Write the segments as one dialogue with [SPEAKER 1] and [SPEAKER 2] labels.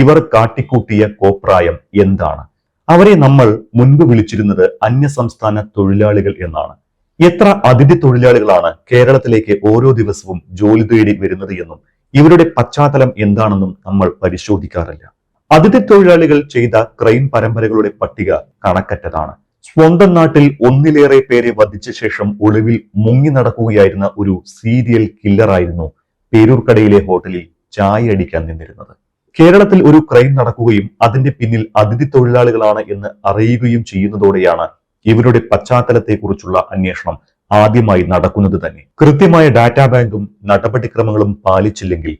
[SPEAKER 1] ഇവർ കാട്ടിക്കൂട്ടിയ കോപ്രായം എന്താണ്? അവരെ നമ്മൾ മുൻപ് വിളിച്ചിരുന്നത് അന്യസംസ്ഥാന തൊഴിലാളികൾ എന്നാണ്. എത്ര അതിഥി തൊഴിലാളികളാണ് കേരളത്തിലേക്ക് ഓരോ ദിവസവും ജോലി തേടി വരുന്നത് എന്നും ഇവരുടെ പശ്ചാത്തലം എന്താണെന്നും നമ്മൾ പരിശോധിക്കാറില്ല. അതിഥി തൊഴിലാളികൾ ചെയ്ത ക്രൈം പരമ്പരകളുടെ പട്ടിക കണക്കറ്റതാണ്. സ്വന്തം നാട്ടിൽ ഒന്നിലേറെ പേരെ വധിച്ച ശേഷം ഒളിവിൽ മുങ്ങി നടക്കുകയായിരുന്ന ഒരു സീരിയൽ കില്ലറായിരുന്നു പേരൂർക്കടയിലെ ഹോട്ടലിൽ ചായ അടിക്കാൻ നിന്നിരുന്നത്. കേരളത്തിൽ ഒരു ക്രൈം നടക്കുകയും അതിന്റെ പിന്നിൽ അതിഥി തൊഴിലാളികളാണ് എന്ന് അറിയുകയും ചെയ്യുന്നതോടെയാണ് ഇവരുടെ പശ്ചാത്തലത്തെക്കുറിച്ചുള്ള അന്വേഷണം ആദ്യമായി നടക്കുന്നത് തന്നെ. കൃത്യമായ ഡാറ്റാ ബാങ്കും നടപടിക്രമങ്ങളും പാലിച്ചില്ലെങ്കിൽ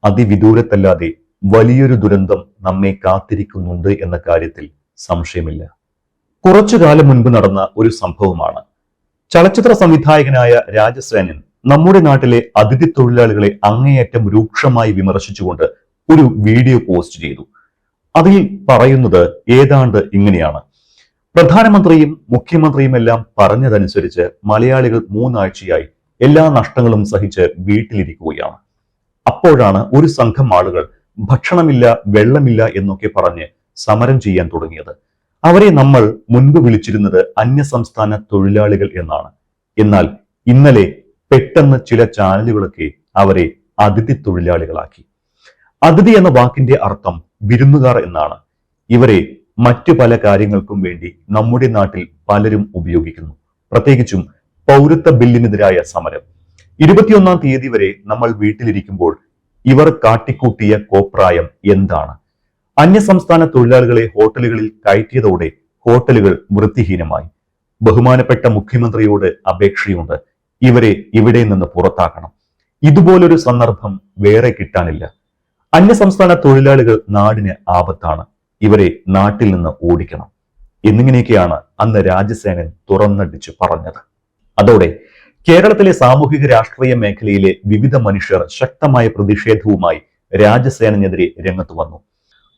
[SPEAKER 1] അതിവിദൂരത്തല്ലാതെ വലിയൊരു ദുരന്തം നമ്മെ കാത്തിരിക്കുന്നുണ്ട് എന്ന കാര്യത്തിൽ സംശയമില്ല. കുറച്ചു കാലം മുൻപ് നടന്ന ഒരു സംഭവമാണ്. ചലച്ചിത്ര സംവിധായകനായ രാജസേനൻ നമ്മുടെ നാട്ടിലെ അതിഥി തൊഴിലാളികളെ അങ്ങേയറ്റം രൂക്ഷമായി വിമർശിച്ചുകൊണ്ട് ഒരു വീഡിയോ പോസ്റ്റ് ചെയ്തു. അതിൽ പറയുന്നത് ഏതാണ്ട് ഇങ്ങനെയാണ്: പ്രധാനമന്ത്രിയും മുഖ്യമന്ത്രിയും എല്ലാം പറഞ്ഞതനുസരിച്ച് മലയാളികൾ 3 ആഴ്ചയായി എല്ലാ നഷ്ടങ്ങളും സഹിച്ച് വീട്ടിലിരിക്കുകയാണ്. അപ്പോഴാണ് ഒരു സംഘം ആളുകൾ ഭക്ഷണമില്ല, വെള്ളമില്ല എന്നൊക്കെ പറഞ്ഞ് സമരം ചെയ്യാൻ തുടങ്ങിയത്. അവരെ നമ്മൾ മുൻപ് വിളിച്ചിരുന്നത് അന്യസംസ്ഥാന തൊഴിലാളികൾ എന്നാണ്. എന്നാൽ ഇന്നലെ പെട്ടെന്ന് ചില ചാനലുകളൊക്കെ അവരെ അതിഥി തൊഴിലാളികളാക്കി. അതിഥി എന്ന വാക്കിന്റെ അർത്ഥം വിരുന്നുകാർ എന്നാണ്. ഇവരെ മറ്റു പല കാര്യങ്ങൾക്കും വേണ്ടി നമ്മുടെ നാട്ടിൽ പലരും ഉപയോഗിക്കുന്നു. പ്രത്യേകിച്ചും പൗരത്വ ബില്ലിനെതിരായ സമരം. 21-ാം തീയതി വരെ നമ്മൾ വീട്ടിലിരിക്കുമ്പോൾ ഇവർ കാട്ടിക്കൂട്ടിയ കോപ്രായം എന്താണ്? അന്യസംസ്ഥാന തൊഴിലാളികളെ ഹോട്ടലുകളിൽ കയറ്റിയതോടെ ഹോട്ടലുകൾ വൃത്തിഹീനമായി. ബഹുമാനപ്പെട്ട മുഖ്യമന്ത്രിയോട് അപേക്ഷയുണ്ട്, ഇവരെ ഇവിടെ നിന്ന് പുറത്താക്കണം. ഇതുപോലൊരു സന്ദർഭം വേറെ കിട്ടാനില്ല. അന്യസംസ്ഥാന തൊഴിലാളികൾ നാടിന് ആപത്താണ്, ഇവരെ നാട്ടിൽ നിന്ന് ഓടിക്കണം എന്നിങ്ങനെയൊക്കെയാണ് അന്ന് രാജസേനൻ തുറന്നടിച്ചു പറഞ്ഞത്. അതോടെ കേരളത്തിലെ സാമൂഹിക രാഷ്ട്രീയ മേഖലയിലെ വിവിധ മനുഷ്യർ ശക്തമായ പ്രതിഷേധവുമായി രാജസേനനെതിരെ രംഗത്ത് വന്നു.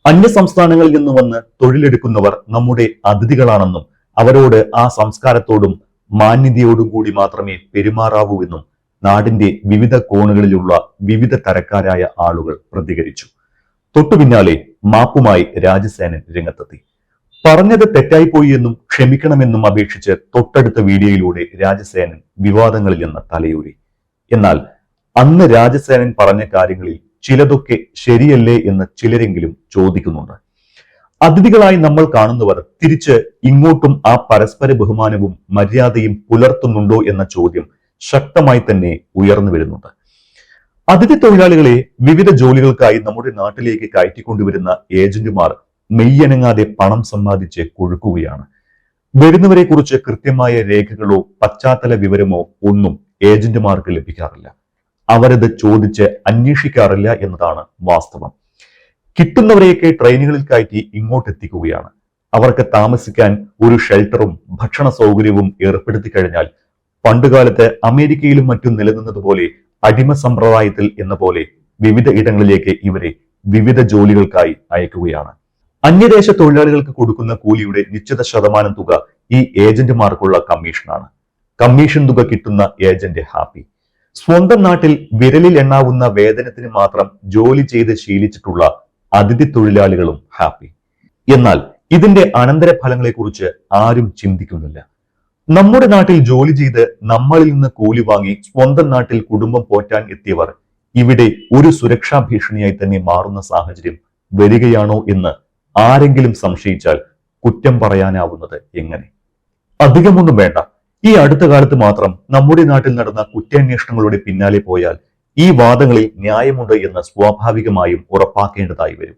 [SPEAKER 1] അന്യസംസ്ഥാനങ്ങളിൽ നിന്ന് വന്ന് തൊഴിലെടുക്കുന്നവർ നമ്മുടെ അതിഥികളാണെന്നും അവരോട് ആ സംസ്കാരത്തോടും മാന്യതയോടും കൂടി മാത്രമേ പെരുമാറാവൂ എന്നും നാടിന്റെ വിവിധ കോണുകളിലുള്ള വിവിധ തരക്കാരായ ആളുകൾ പ്രതികരിച്ചു. തൊട്ടു പിന്നാലെ മാപ്പുമായി രാജസേനൻ രംഗത്തെത്തി. പറഞ്ഞത് തെറ്റായിപ്പോയി എന്നും ക്ഷമിക്കണമെന്നും അപേക്ഷിച്ച് തൊട്ടടുത്ത വീഡിയോയിലൂടെ രാജസേനൻ വിവാദങ്ങളിൽ നിന്ന് തലയൂരി. എന്നാൽ അന്ന് രാജസേനൻ പറഞ്ഞ കാര്യങ്ങളിൽ ചിലതൊക്കെ ശരിയല്ലേ എന്ന് ചിലരെങ്കിലും ചോദിക്കുന്നുണ്ട്. അതിഥികളായി നമ്മൾ കാണുന്നവർ തിരിച്ച് ഇങ്ങോട്ടും ആ പരസ്പര ബഹുമാനവും മര്യാദയും പുലർത്തുന്നുണ്ടോ എന്ന ചോദ്യം ശക്തമായി തന്നെ ഉയർന്നു വരുന്നുണ്ട്. അതിഥി തൊഴിലാളികളെ വിവിധ ജോലികൾക്കായി നമ്മുടെ നാട്ടിലേക്ക് കയറ്റിക്കൊണ്ടുവരുന്ന ഏജന്റുമാർ മെയ്യനങ്ങാതെ പണം സമ്പാദിച്ച് കൊഴുക്കുകയാണ്. വരുന്നവരെ കുറിച്ച് കൃത്യമായ രേഖകളോ പശ്ചാത്തല വിവരമോ ഒന്നും ഏജന്റുമാർക്ക് ലഭിക്കാറില്ല. അവരത് ചോദിച്ച് അന്വേഷിക്കാറില്ല എന്നതാണ് വാസ്തവം. കിട്ടുന്നവരെയൊക്കെ ട്രെയിനുകളിൽ കയറ്റി ഇങ്ങോട്ടെത്തിക്കുകയാണ്. അവർക്ക് താമസിക്കാൻ ഒരു ഷെൽട്ടറും ഭക്ഷണ സൗകര്യവും ഏർപ്പെടുത്തി കഴിഞ്ഞാൽ പണ്ടുകാലത്ത് അമേരിക്കയിലും മറ്റും നിലനിന്നതുപോലെ അടിമ സമ്പ്രദായത്തിൽ എന്ന പോലെ വിവിധ ഇടങ്ങളിലേക്ക് ഇവരെ വിവിധ ജോലികൾക്കായി അയക്കുകയാണ്. അന്യദേശ തൊഴിലാളികൾക്ക് കൊടുക്കുന്ന കൂലിയുടെ നിശ്ചിത ശതമാനം തുക ഈ ഏജന്റുമാർക്കുള്ള കമ്മീഷനാണ്. കമ്മീഷൻ തുക കിട്ടുന്ന ഏജന്റ് ഹാപ്പി. സ്വന്തം നാട്ടിൽ വിരലിൽ എണ്ണാവുന്ന വേതനത്തിന് മാത്രം ജോലി ചെയ്ത് ശീലിച്ചിട്ടുള്ള അതിഥി തൊഴിലാളികളും ഹാപ്പി. എന്നാൽ ഇതിന്റെ അനന്തരഫലങ്ങളെ കുറിച്ച് ആരും ചിന്തിക്കുന്നില്ല. നമ്മുടെ നാട്ടിൽ ജോലി ചെയ്ത് നമ്മളിൽ നിന്ന് കൂലി വാങ്ങി സ്വന്തം നാട്ടിൽ കുടുംബം പോറ്റാൻ എത്തിയവർ ഇവിടെ ഒരു സുരക്ഷാ ഭീഷണിയായി തന്നെ മാറുന്ന സാഹചര്യം വരികയാണോ എന്ന് ആരെങ്കിലും സംശയിച്ചാൽ കുറ്റം പറയാനാവുന്നത് എങ്ങനെ? അധികമൊന്നും വേണ്ട. ഈ അടുത്ത കാലത്ത് മാത്രം നമ്മുടെ നാട്ടിൽ നടന്ന കുറ്റാന്വേഷണങ്ങളുടെ പിന്നാലെ പോയാൽ ഈ വാദങ്ങളിൽ ന്യായമുണ്ട് എന്ന് സ്വാഭാവികമായും ഉറപ്പാക്കേണ്ടതായി വരും.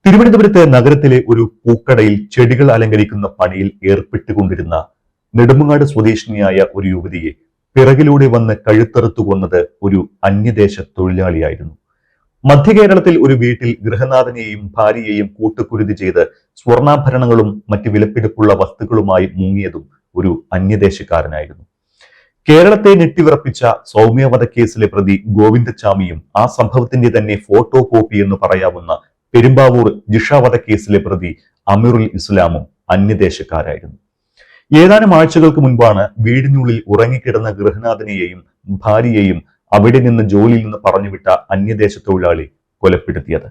[SPEAKER 1] തിരുവനന്തപുരത്ത് നഗരത്തിലെ ഒരു പൂക്കടയിൽ ചെടികൾ അലങ്കരിക്കുന്ന പണിയിൽ ഏർപ്പെട്ടുകൊണ്ടിരുന്ന നെടുമങ്ങാട് സ്വദേശിനിയായ ഒരു യുവതിയെ പിറകിലൂടെ വന്ന് കഴുത്തറുത്തു കൊന്നത് ഒരു അന്യദേശ തൊഴിലാളിയായിരുന്നു. മധ്യ കേരളത്തിൽ ഒരു വീട്ടിൽ ഗൃഹനാഥനെയും ഭാര്യയെയും കൂട്ടുകുരുതി ചെയ്ത് സ്വർണ്ണാഭരണങ്ങളും മറ്റ് വിലപിടിപ്പുള്ള വസ്തുക്കളുമായി മുങ്ങിയതും ഒരു അന്യദേശക്കാരനായിരുന്നു. കേരളത്തെ ഞെട്ടിവിറപ്പിച്ച സൗമ്യ വധക്കേസിലെ പ്രതി ഗോവിന്ദച്ചാമിയും ആ സംഭവത്തിന്റെ തന്നെ ഫോട്ടോ കോപ്പി എന്ന് പറയാവുന്ന പെരുമ്പാവൂർ ജിഷ വധക്കേസിലെ പ്രതി അമീറുൽ ഇസ്ലാമും അന്യദേശക്കാരായിരുന്നു. ഏതാനും ആഴ്ചകൾക്ക് മുൻപാണ് വീടിനുള്ളിൽ ഉറങ്ങിക്കിടന്ന ഗൃഹനാഥനെയും ഭാര്യയെയും അവിടെ നിന്ന് ജോലിയിൽ നിന്ന് പറഞ്ഞുവിട്ട അന്യദേശ തൊഴിലാളി കൊലപ്പെടുത്തിയത്.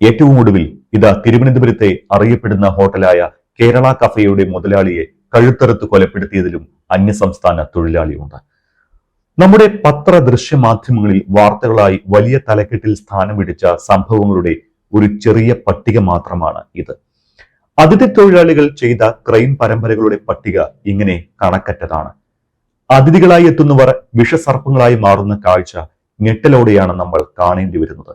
[SPEAKER 1] ഏറ്റവും ഒടുവിൽ ഇതാ തിരുവനന്തപുരത്തെ അറിയപ്പെടുന്ന ഹോട്ടലായ കേരള കഫേയുടെ മുതലാളിയെ കഴുത്തറുത്ത് കൊലപ്പെടുത്തിയതിലും അന്യസംസ്ഥാന തൊഴിലാളിയുണ്ട്. നമ്മുടെ പത്ര ദൃശ്യ മാധ്യമങ്ങളിൽ വാർത്തകളായി വലിയ തലക്കെട്ടിൽ സ്ഥാനം പിടിച്ച സംഭവങ്ങളുടെ ഒരു ചെറിയ പട്ടിക മാത്രമാണ് ഇത്. അതിഥി തൊഴിലാളികൾ ചെയ്ത ക്രൈം പരമ്പരകളുടെ പട്ടിക ഇങ്ങനെ കണക്കറ്റതാണ്. അതിഥികളായി എത്തുന്നവർ വിഷസർപ്പങ്ങളായി മാറുന്ന കാഴ്ച ഞെട്ടലോടെയാണ് നമ്മൾ കാണേണ്ടി വരുന്നത്.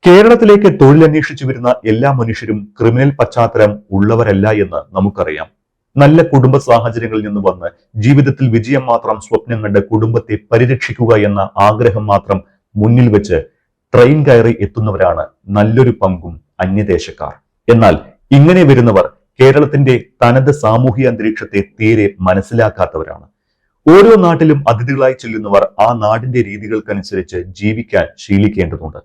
[SPEAKER 1] കേരളത്തിലേക്ക് തൊഴിലന്വേഷിച്ചു വരുന്ന എല്ലാ മനുഷ്യരും ക്രിമിനൽ പശ്ചാത്തലം ഉള്ളവരല്ല എന്ന് നമുക്കറിയാം. നല്ല കുടുംബ സാഹചര്യങ്ങളിൽ നിന്ന് വന്ന് ജീവിതത്തിൽ വിജയം മാത്രം സ്വപ്നം കണ്ട് കുടുംബത്തെ പരിരക്ഷിക്കുക എന്ന ആഗ്രഹം മാത്രം മുന്നിൽ വെച്ച് ട്രെയിൻ കയറി എത്തുന്നവരാണ് നല്ലൊരു പങ്കും അന്യദേശക്കാർ. എന്നാൽ ഇങ്ങനെ വരുന്നവർ കേരളത്തിന്റെ തനത് സാമൂഹിക അന്തരീക്ഷത്തെ തീരെ മനസ്സിലാക്കാത്തവരാണ്. ഓരോ നാട്ടിലും അതിഥികളായി ചെല്ലുന്നവർ ആ നാടിന്റെ രീതികൾക്കനുസരിച്ച് ജീവിക്കാൻ ശീലിക്കേണ്ടതുണ്ട്.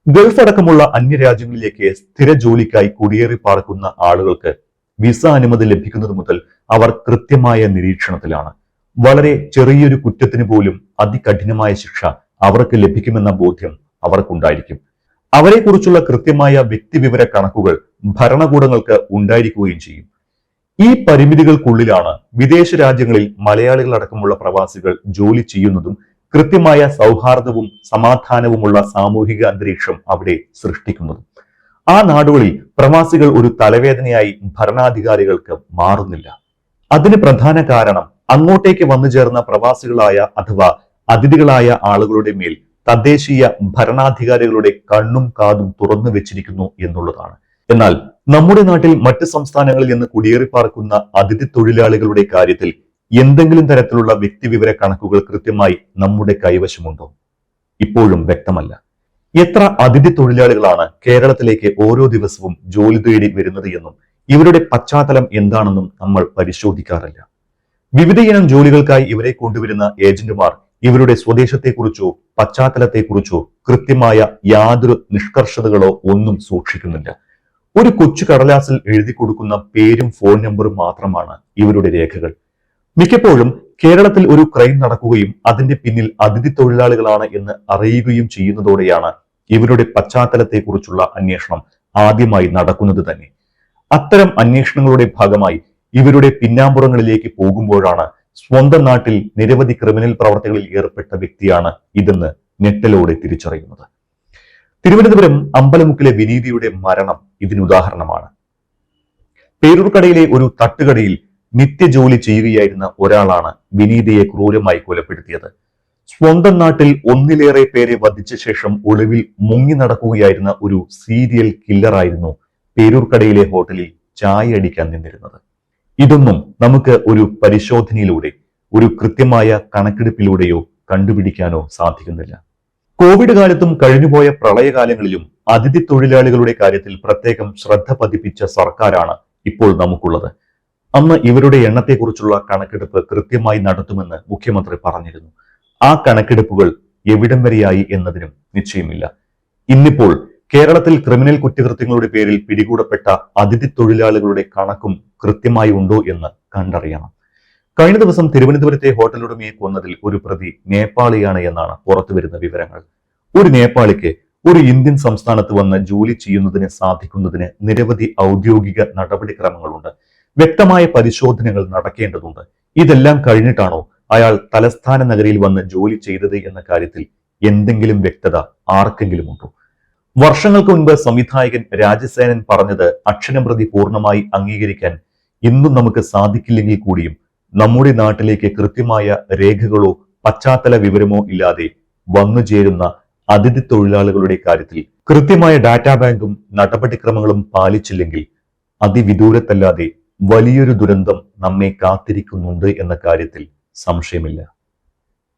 [SPEAKER 1] ഗൾഫ് അടക്കമുള്ള അന്യരാജ്യങ്ങളിലേക്ക് സ്ഥിര ജോലിക്കായി കുടിയേറി പാർക്കുന്ന ആളുകൾക്ക് വിസ അനുമതി ലഭിക്കുന്നത് മുതൽ അവർ കൃത്യമായ നിരീക്ഷണത്തിലാണ്. വളരെ ചെറിയൊരു കുറ്റത്തിന് പോലും അതികഠിനമായ ശിക്ഷ അവർക്ക് ലഭിക്കുമെന്ന ബോധ്യം അവർക്കുണ്ടായിരിക്കും. അവരെക്കുറിച്ചുള്ള കൃത്യമായ വ്യക്തിവിവര കണക്കുകൾ ഭരണകൂടങ്ങൾക്ക് ഉണ്ടായിരിക്കുകയും ചെയ്യും. ഈ പരിമിതികൾക്കുള്ളിലാണ് വിദേശ രാജ്യങ്ങളിൽ മലയാളികൾ അടക്കമുള്ള പ്രവാസികൾ ജോലി ചെയ്യുന്നതും കൃത്യമായ സൗഹാർദ്ദവും സമാധാനവുമുള്ള സാമൂഹിക അന്തരീക്ഷം അവിടെ സൃഷ്ടിക്കുന്നതും. ആ നാടുകളിൽ പ്രവാസികൾ ഒരു തലവേദനയായി ഭരണാധികാരികൾക്ക് മാറുന്നില്ല. അതിന് പ്രധാന കാരണം അങ്ങോട്ടേക്ക് വന്നു ചേർന്ന പ്രവാസികളായ അഥവാ അതിഥികളായ ആളുകളുടെ മേൽ തദ്ദേശീയ ഭരണാധികാരികളുടെ കണ്ണും കാതും തുറന്നു വെച്ചിരിക്കുന്നു എന്നുള്ളതാണ്. എന്നാൽ നമ്മുടെ നാട്ടിൽ മറ്റ് സംസ്ഥാനങ്ങളിൽ നിന്ന് കുടിയേറി പാർക്കുന്ന അതിഥി തൊഴിലാളികളുടെ കാര്യത്തിൽ എന്തെങ്കിലും തരത്തിലുള്ള വ്യക്തിവിവര കണക്കുകൾ കൃത്യമായി നമ്മുടെ കൈവശമുണ്ടോ? ഇപ്പോഴും വ്യക്തമല്ല. എത്ര അതിഥി തൊഴിലാളികളാണ് കേരളത്തിലേക്ക് ഓരോ ദിവസവും ജോലി തേടി വരുന്നത് എന്നും ഇവരുടെ പശ്ചാത്തലം എന്താണെന്നും നമ്മൾ പരിശോധിക്കാറില്ല. വിവിധയിനം ജോലികൾക്കായി ഇവരെ കൊണ്ടുവരുന്ന ഏജന്റുമാർ ഇവരുടെ സ്വദേശത്തെക്കുറിച്ചോ പശ്ചാത്തലത്തെക്കുറിച്ചോ കൃത്യമായ യാതൊരു നിഷ്കർഷതകളോ ഒന്നും സൂക്ഷിക്കുന്നില്ല. ഒരു കൊച്ചു കടലാസിൽ എഴുതി കൊടുക്കുന്ന പേരും ഫോൺ നമ്പറും മാത്രമാണ് ഇവരുടെ രേഖകൾ. മിക്കപ്പോഴും കേരളത്തിൽ ഒരു ക്രൈം നടക്കുകയും അതിന്റെ പിന്നിൽ അതിഥി തൊഴിലാളികളാണ് എന്ന് അറിയുകയും ചെയ്യുന്നതോടെയാണ് ഇവരുടെ പശ്ചാത്തലത്തെക്കുറിച്ചുള്ള അന്വേഷണം ആദ്യമായി നടക്കുന്നത് തന്നെ. അത്തരം അന്വേഷണങ്ങളുടെ ഭാഗമായി ഇവരുടെ പിന്നാമ്പുറങ്ങളിലേക്ക് പോകുമ്പോഴാണ് സ്വന്തം നാട്ടിൽ നിരവധി ക്രിമിനൽ പ്രവർത്തികളിൽ ഏർപ്പെട്ട വ്യക്തിയാണ് ഇതെന്ന് ഞെട്ടലോടെ തിരിച്ചറിയുന്നത്. തിരുവനന്തപുരം അമ്പലമുക്കിലെ വിനീതിയുടെ മരണം ഇതിനുദാഹരണമാണ്. പേരൂർക്കടയിലെ ഒരു തട്ടുകടയിൽ നിത്യജോലി ചെയ്യുകയായിരുന്ന ഒരാളാണ് വിനീതയെ ക്രൂരമായി കൊലപ്പെടുത്തിയത്. സ്വന്തം നാട്ടിൽ ഒന്നിലേറെ പേരെ വധിച്ച ശേഷം ഒളിവിൽ മുങ്ങി നടക്കുകയായിരുന്ന ഒരു സീരിയൽ കില്ലറായിരുന്നു പേരൂർക്കടയിലെ ഹോട്ടലിൽ ചായ അടിക്കാൻ നിന്നിരുന്നത്. ഇതൊന്നും നമുക്ക് ഒരു പരിശോധനയിലൂടെ ഒരു കൃത്യമായ കണക്കെടുപ്പിലൂടെയോ കണ്ടുപിടിക്കാനോ സാധിക്കുന്നില്ല. കോവിഡ് കാലത്തും കഴിഞ്ഞുപോയ പ്രളയകാലങ്ങളിലും അതിഥി തൊഴിലാളികളുടെ കാര്യത്തിൽ പ്രത്യേകം ശ്രദ്ധ പതിപ്പിച്ച സർക്കാരാണ് ഇപ്പോൾ നമുക്കുള്ളത്. അന്ന് ഇവരുടെ എണ്ണത്തെക്കുറിച്ചുള്ള കണക്കെടുപ്പ് കൃത്യമായി നടത്തുമെന്ന് മുഖ്യമന്ത്രി പറഞ്ഞിരുന്നു. ആ കണക്കെടുപ്പുകൾ എവിടം വരെയായി എന്നതിനും നിശ്ചയമില്ല. ഇന്നിപ്പോൾ കേരളത്തിൽ ക്രിമിനൽ കുറ്റകൃത്യങ്ങളുടെ പേരിൽ പിടികൂടപ്പെട്ട അതിഥി തൊഴിലാളികളുടെ കണക്കും കൃത്യമായി ഉണ്ടോ എന്ന് കണ്ടറിയണം. കഴിഞ്ഞ ദിവസം തിരുവനന്തപുരത്തെ ഹോട്ടൽ ഉടമയെ കൊന്നതിൽ ഒരു പ്രതി നേപ്പാളിയാണ് എന്നാണ് പുറത്തുവരുന്ന വിവരങ്ങൾ. ഒരു നേപ്പാളിക്ക് ഒരു ഇന്ത്യൻ സംസ്ഥാനത്ത് വന്ന് ജോലി ചെയ്യുന്നതിന് സാധിക്കുന്നതിന് നിരവധി ഔദ്യോഗിക നടപടിക്രമങ്ങളുണ്ട്. വ്യക്തമായ പരിശോധനകൾ നടക്കേണ്ടതുണ്ട്. ഇതെല്ലാം കഴിഞ്ഞിട്ടാണോ അയാൾ തലസ്ഥാന നഗരിയിൽ വന്ന് ജോലി ചെയ്തത് എന്ന കാര്യത്തിൽ എന്തെങ്കിലും വ്യക്തത ആർക്കെങ്കിലും ഉണ്ടോ? വർഷങ്ങൾക്ക് മുൻപ് സംവിധായകൻ രാജസേനൻ പറഞ്ഞത് അക്ഷരം പ്രതി പൂർണ്ണമായി അംഗീകരിക്കാൻ ഇന്നും നമുക്ക് സാധിക്കില്ലെങ്കിൽ കൂടിയും നമ്മുടെ നാട്ടിലേക്ക് കൃത്യമായ രേഖകളോ പശ്ചാത്തല വിവരമോ ഇല്ലാതെ വന്നു ചേരുന്ന അതിഥി തൊഴിലാളികളുടെ കാര്യത്തിൽ കൃത്യമായ ഡാറ്റാ ബാങ്കും നടപടിക്രമങ്ങളും പാലിച്ചില്ലെങ്കിൽ അതിവിദൂരത്തല്ലാതെ വലിയൊരു ദുരന്തം നമ്മെ കാത്തിരിക്കുന്നുണ്ട് എന്ന കാര്യത്തിൽ സംശയമില്ല.